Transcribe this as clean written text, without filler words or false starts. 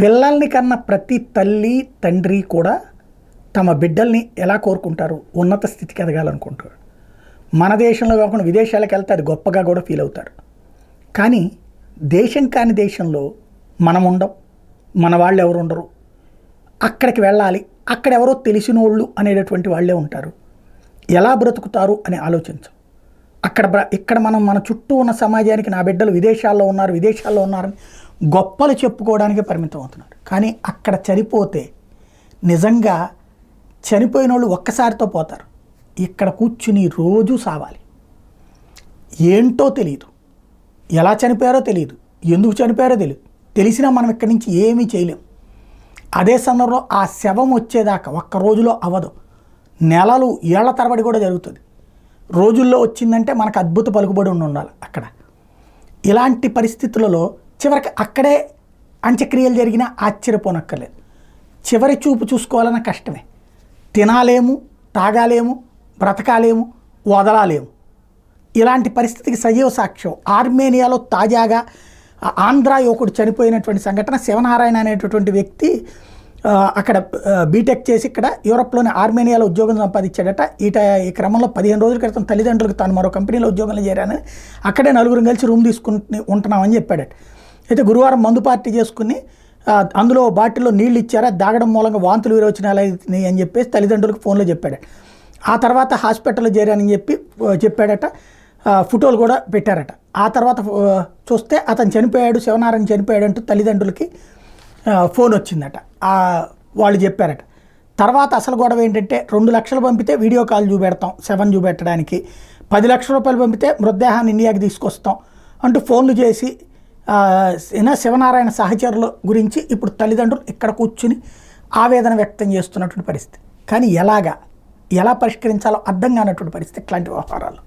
పిల్లల్ని కన్న ప్రతి తల్లి తండ్రి కూడా తమ బిడ్డల్ని ఎలా కోరుకుంటారు? ఉన్నత స్థితికి ఎదగాలనుకుంటారు. మన దేశంలో కాకుండా విదేశాలకు వెళ్తే అది గొప్పగా కూడా ఫీల్ అవుతారు. కానీ దేశం కాని దేశంలో మనం ఉండం, మన వాళ్ళు ఎవరు ఉండరు. అక్కడికి వెళ్ళాలి, అక్కడ ఎవరో తెలిసిన వాళ్ళు అనేటటువంటి వాళ్ళే ఉంటారు. ఎలా బ్రతుకుతారు అని ఆలోచించం. ఇక్కడ మన చుట్టూ ఉన్న సమాజానికి నా బిడ్డలు విదేశాల్లో ఉన్నారని గొప్పలు చెప్పుకోవడానికే పరిమితం అవుతున్నారు. కానీ అక్కడ చనిపోతే నిజంగా చనిపోయిన వాళ్ళు ఒక్కసారితో పోతారు. ఇక్కడ కూర్చుని రోజు సావాలి. ఏంటో తెలియదు, ఎలా చనిపోయారో తెలియదు, ఎందుకు చనిపోయారో తెలియదు. తెలిసినా మనం ఇక్కడి నుంచి ఏమీ చేయలేం. అదే సందర్భంలో ఆ శవం వచ్చేదాకా ఒక్క రోజులో అవ్వదు, నెలలు ఏళ్ల తరబడి కూడా జరుగుతుంది. రోజుల్లో వచ్చిందంటే మనకు అద్భుత పలుకుబడి ఉండాలి. అక్కడ ఇలాంటి పరిస్థితులలో చివరికి అక్కడే అంత్యక్రియలు జరిగినా ఆశ్చర్యపోనక్కర్లేదు. చివరి చూపు చూసుకోవాలన్న కష్టమే. తినాలేము, తాగాలేము, బ్రతకాలేము, వదలాలేము. ఇలాంటి పరిస్థితికి సజీవ సాక్ష్యం ఆర్మేనియాలో తాజాగా ఆంధ్ర యువకుడు చనిపోయినటువంటి సంఘటన. శివనారాయణ అనేటటువంటి వ్యక్తి అక్కడ బీటెక్ చేసి ఇక్కడ యూరప్లోని ఆర్మేనియాలో ఉద్యోగం సంపాదించాడట. ఈ క్రమంలో 15 రోజుల క్రితం తల్లిదండ్రులకు తాను మరో కంపెనీలో ఉద్యోగంలో చేరానని అక్కడే నలుగురు కలిసి రూమ్ తీసుకుని ఉంటున్నామని చెప్పాడట. అయితే గురువారం మందు పార్టీ చేసుకుని అందులో బాటిల్లో నీళ్ళు ఇచ్చారా, దాగడం మూలంగా వాంతులు విరోచనాలు అని చెప్పేసి తల్లిదండ్రులకు ఫోన్లో చెప్పాడట. ఆ తర్వాత హాస్పిటల్లో చేరానని చెప్పాడట. ఫోటోలు కూడా పెట్టారట. ఆ తర్వాత చూస్తే అతను చనిపోయాడు, శివనారాయణ చనిపోయాడు అంటూ తల్లిదండ్రులకి ఫోన్ వచ్చిందట. వాళ్ళు చెప్పారట. తర్వాత అసలు గొడవ ఏంటంటే 2 లక్షలు పంపితే వీడియో కాల్ చూపెడతాం శవం చూపెట్టడానికి, 10 లక్షల రూపాయలు పంపితే మృతదేహాన్ని ఇండియాకి తీసుకొస్తాం అంటూ ఫోన్లు చేసి శివనారాయణ సహచరుల గురించి ఇప్పుడు తల్లిదండ్రులు ఇక్కడ కూర్చుని ఆవేదన వ్యక్తం చేస్తున్నటువంటి పరిస్థితి. కానీ ఎలా పరిష్కరించాలో అర్థం కానటువంటి పరిస్థితి ఇట్లాంటి వ్యవహారాలు.